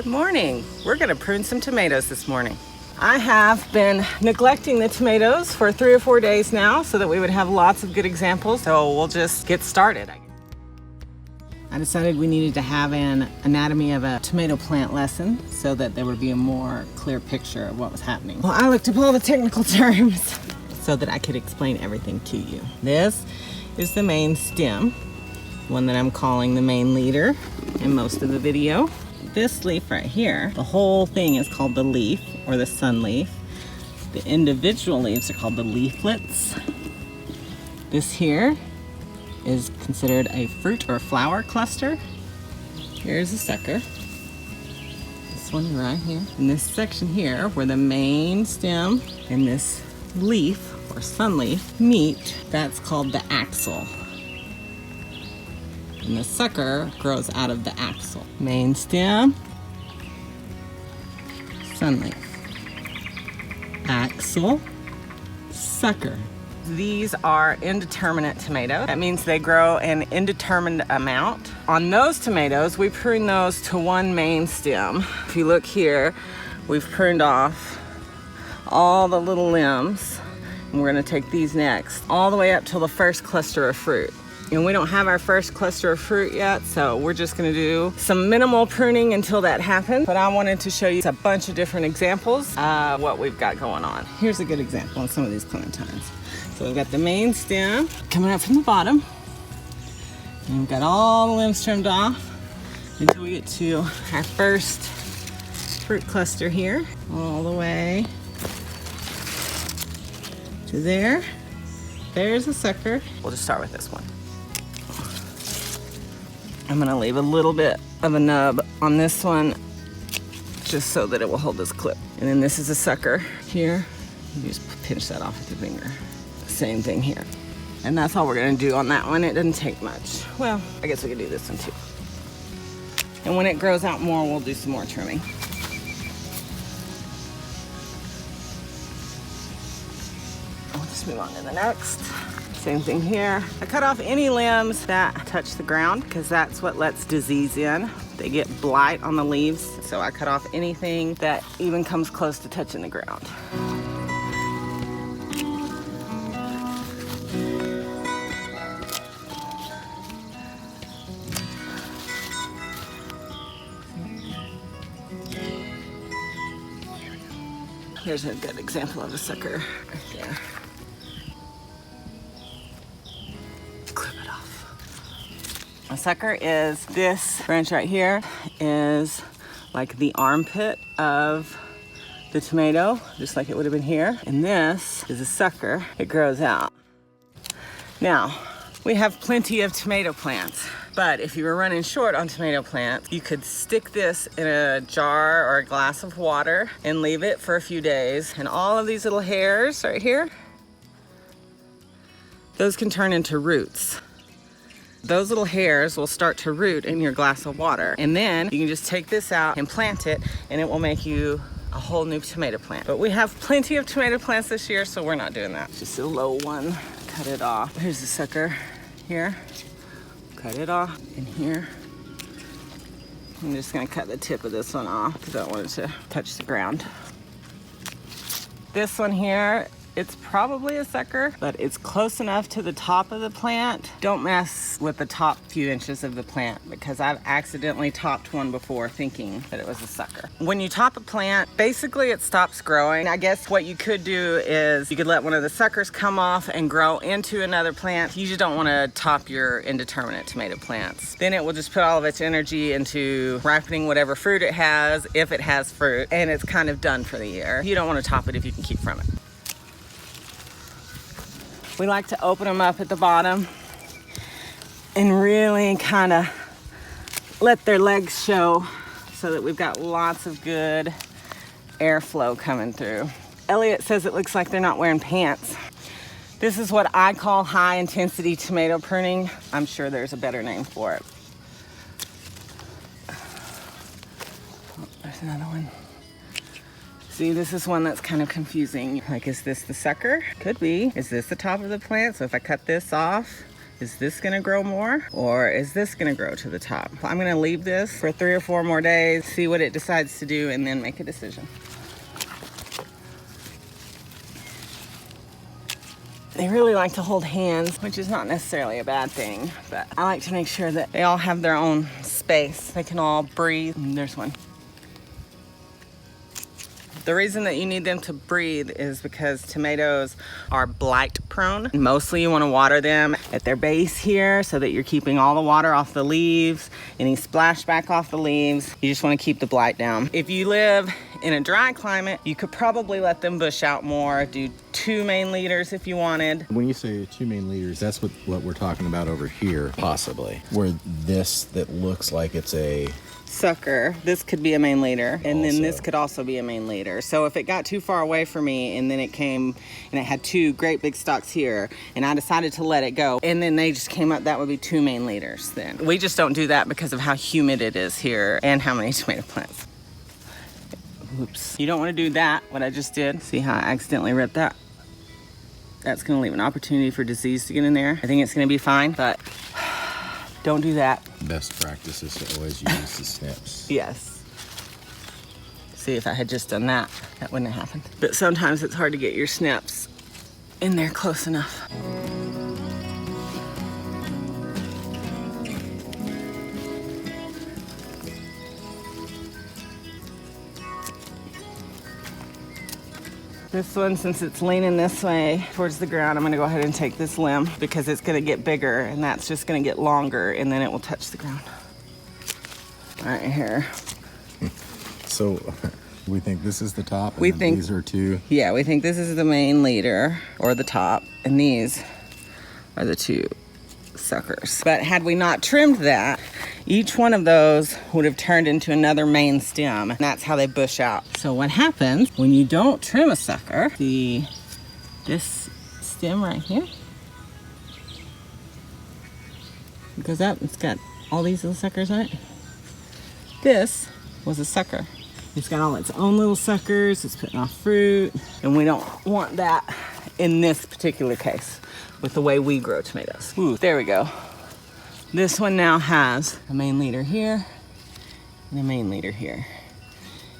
Morning. We're going to prune some tomatoes this morning. I have been neglecting the tomatoes for 3 or 4 days now so that we would have lots of good examples. So we'll just get started. I decided we needed to have an anatomy of a tomato plant lesson so that there would be a more clear picture of what was happening. Well, I looked up all the technical terms so that I could explain everything to you. This is the main stem, one that I'm calling the main leader in most of the video. This leaf right here, the whole thing is called the leaf or the sun leaf. The individual leaves are called the leaflets. This here is considered a fruit or flower cluster. Here's a sucker. This one right here. And this section here where the main stem and this leaf or sun leaf meet, that's called the axil. And the sucker grows out of the axil. Main stem, sun leaf, axil, sucker. These are indeterminate tomatoes. That means they grow an indeterminate amount. On those tomatoes, we prune those to one main stem. If you look here, we've pruned off all the little limbs. And we're gonna take these next, all the way up till the first cluster of fruit. And we don't have our first cluster of fruit yet, so we're just gonna do some minimal pruning until that happens. But I wanted to show you a bunch of different examples of what we've got going on. Here's a good example on some of these clementines. So we've got the main stem coming up from the bottom. And we've got all the limbs trimmed off until we get to our first fruit cluster here, all the way to there. There's a sucker. We'll just start with this one. I'm gonna leave a little bit of a nub on this one just so that it will hold this clip. And then this is a sucker here. You just pinch that off with your finger. Same thing here. And that's all we're gonna do on that one. It doesn't take much. Well, I guess we could do this one too. And when it grows out more, we'll do some more trimming. I'll just move on to the next. Same thing here. I cut off any limbs that touch the ground because that's what lets disease in. They get blight on the leaves, so I cut off anything that even comes close to touching the ground. Here's a good example of a sucker right there. A sucker is this branch right here is like the armpit of the tomato, just like it would have been here. And this is a sucker. It grows out. Now, we have plenty of tomato plants, but if you were running short on tomato plants, you could stick this in a jar or a glass of water and leave it for a few days. And all of these little hairs right here, those can turn into roots. Those little hairs will start to root in your glass of water. And then you can just take this out and plant it, and it will make you a whole new tomato plant. But we have plenty of tomato plants this year, so we're not doing that. Just a low one, cut it off. Here's the sucker here. Cut it off in here. I'm just gonna cut the tip of this one off because I don't want it to touch the ground. This one here, it's probably a sucker, but it's close enough to the top of the plant. Don't mess with the top few inches of the plant because I've accidentally topped one before thinking that it was a sucker. When you top a plant, basically it stops growing. I guess what you could do is you could let one of the suckers come off and grow into another plant. You just don't want to top your indeterminate tomato plants. Then it will just put all of its energy into ripening whatever fruit it has, if it has fruit, and it's kind of done for the year. You don't want to top it if you can keep from it. We like to open them up at the bottom and really kind of let their legs show so that we've got lots of good airflow coming through. Elliot says it looks like they're not wearing pants. This is what I call high intensity tomato pruning. I'm sure there's a better name for it. Oh, there's another one. See, this is one that's kind of confusing. Like, is this the sucker? Could be. Is this the top of the plant? So if I cut this off, Is this gonna grow more, or is this gonna grow to the top? I'm gonna leave this for 3 or 4 more days, see what it decides to do, and then make a decision. They really like to hold hands, which is not necessarily a bad thing, but I like to make sure that they all have their own space. They can all breathe. There's one. The reason that you need them to breathe is because tomatoes are blight prone. Mostly you want to water them at their base here so that you're keeping all the water off the leaves, any splashback off the leaves. You just want to keep the blight down. If you live in a dry climate, you could probably let them bush out more, do 2 main leaders if you wanted. When you say 2 main leaders, that's what we're talking about over here, possibly. Where this that looks like it's a sucker, this could be a main leader, and also, then this could also be a main leader. So if it got too far away from me and then it came and it had 2 great big stalks here and I decided to let it go and then they just came up, that would be 2 main leaders then. We just don't do that because of how humid it is here and how many tomato plants. Oops. You don't want to do that, what I just did. See how I accidentally ripped that? That's going to leave an opportunity for disease to get in there. I think it's going to be fine, but don't do that. Best practice is to always use the snips. Yes. See, if I had just done that, that wouldn't have happened. But sometimes it's hard to get your snips in there close enough. This one, since it's leaning this way towards the ground, I'm gonna go ahead and take this limb because it's gonna get bigger and that's just gonna get longer and then it will touch the ground. Right here. So we think this is the top and we think these are 2? Yeah, we think this is the main leader or the top and these are the 2 suckers. But had we not trimmed that, each one of those would have turned into another main stem. And that's how they bush out. So what happens when you don't trim a sucker, this stem right here, it goes up, it's got all these little suckers on it. This was a sucker. It's got all its own little suckers, it's putting off fruit, and we don't want that in this particular case with the way we grow tomatoes. Ooh, there we go. This one now has a main leader here and a main leader here.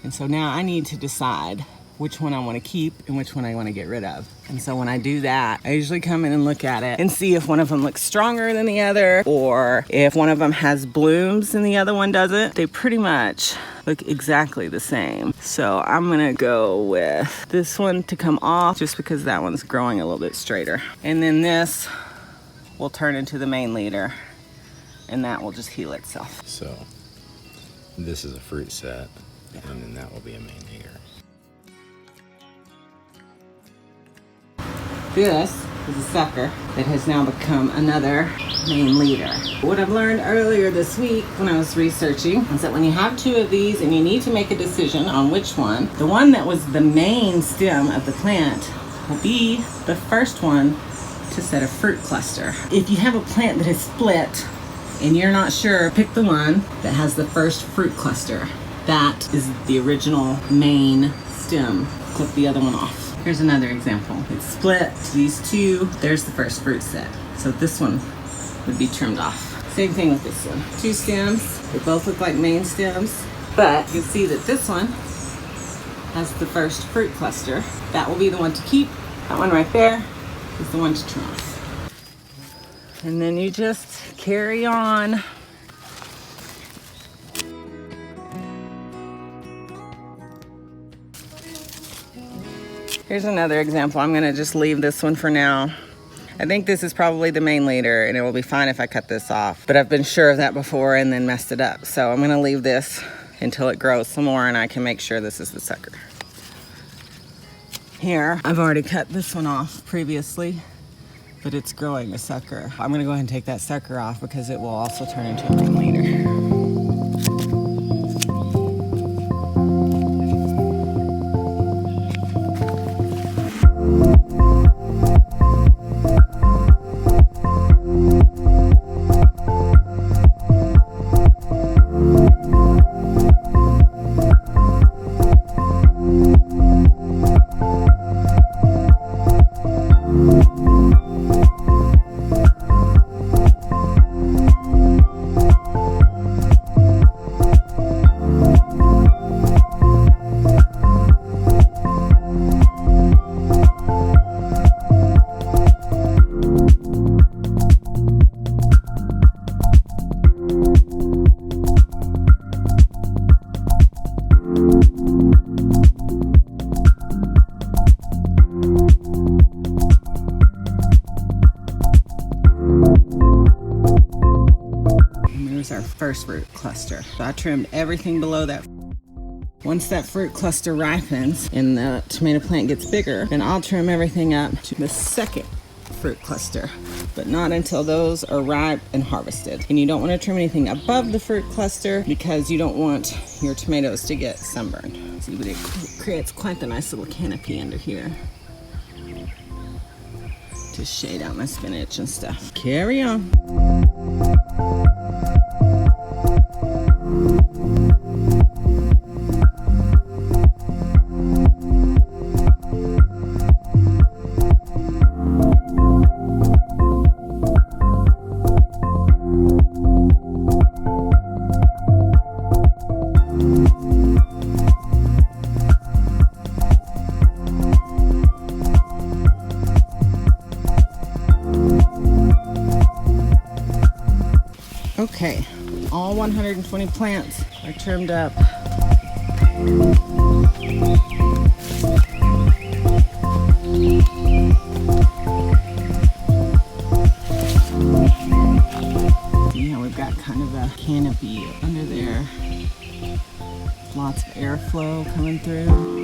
And so now I need to decide which one I want to keep and which one I want to get rid of. And so when I do that, I usually come in and look at it and see if one of them looks stronger than the other, or if one of them has blooms and the other one doesn't. They pretty much look exactly the same. So I'm gonna go with this one to come off just because that one's growing a little bit straighter. And then this will turn into the main leader and that will just heal itself. So this is a fruit set, and then that will be a main leader. This is a sucker that has now become another main leader. What I've learned earlier this week when I was researching is that when you have 2 of these and you need to make a decision on which one, the one that was the main stem of the plant will be the first one to set a fruit cluster. If you have a plant that is split and you're not sure, pick the one that has the first fruit cluster. That is the original main stem. Clip the other one off. Here's another example. It's split, these 2, there's the first fruit set. So this one would be trimmed off. Same thing with this one. 2 stems, they both look like main stems, but you can see that this one has the first fruit cluster. That will be the one to keep. That one right there is the one to trim off. And then you just carry on. Here's another example. I'm gonna just leave this one for now. I think this is probably the main leader and it will be fine if I cut this off, but I've been sure of that before and then messed it up. So I'm gonna leave this until it grows some more and I can make sure this is the sucker. Here, I've already cut this one off previously, but it's growing a sucker. I'm gonna go ahead and take that sucker off because it will also turn into a main leader. Here's our first fruit cluster. So I trimmed everything below that. Once that fruit cluster ripens and the tomato plant gets bigger, then I'll trim everything up to the second fruit cluster, but not until those are ripe and harvested. And you don't want to trim anything above the fruit cluster because you don't want your tomatoes to get sunburned. See, but it creates quite the nice little canopy under here to shade out my spinach and stuff. Carry on. Okay, all 120 plants are trimmed up. See how we've got kind of a canopy under there. Lots of airflow coming through.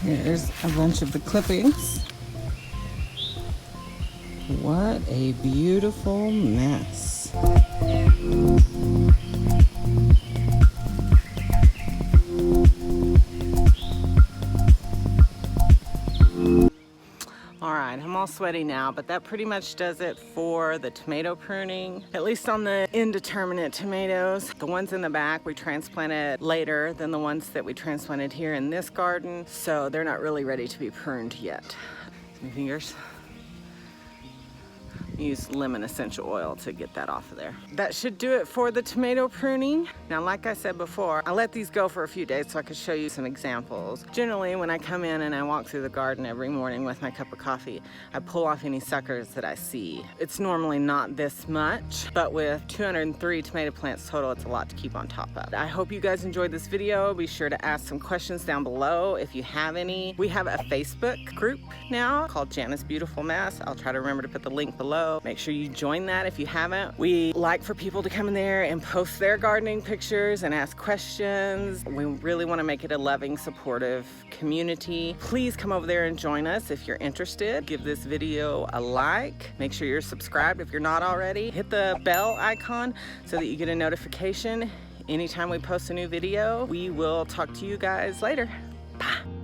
Here's a bunch of the clippings. What a beautiful mess. All right, I'm all sweaty now, but that pretty much does it for the tomato pruning, at least on the indeterminate tomatoes. The ones in the back we transplanted later than the ones that we transplanted here in this garden, so they're not really ready to be pruned yet. My fingers. Use lemon essential oil to get that off of there. That should do it for the tomato pruning. Now, like I said before, I let these go for a few days so I could show you some examples. Generally, when I come in and I walk through the garden every morning with my cup of coffee, I pull off any suckers that I see. It's normally not this much, but with 203 tomato plants total, it's a lot to keep on top of. I hope you guys enjoyed this video. Be sure to ask some questions down below if you have any. We have a Facebook group now called Jana's Beautiful Mess. I'll try to remember to put the link below. Make sure you join that if you haven't. We like for people to come in there and post their gardening pictures and ask questions. We really want to make it a loving, supportive community. Please come over there and join us if you're interested. Give this video a like. Make sure you're subscribed if you're not already. Hit the bell icon so that you get a notification anytime we post a new video. We will talk to you guys later. Bye.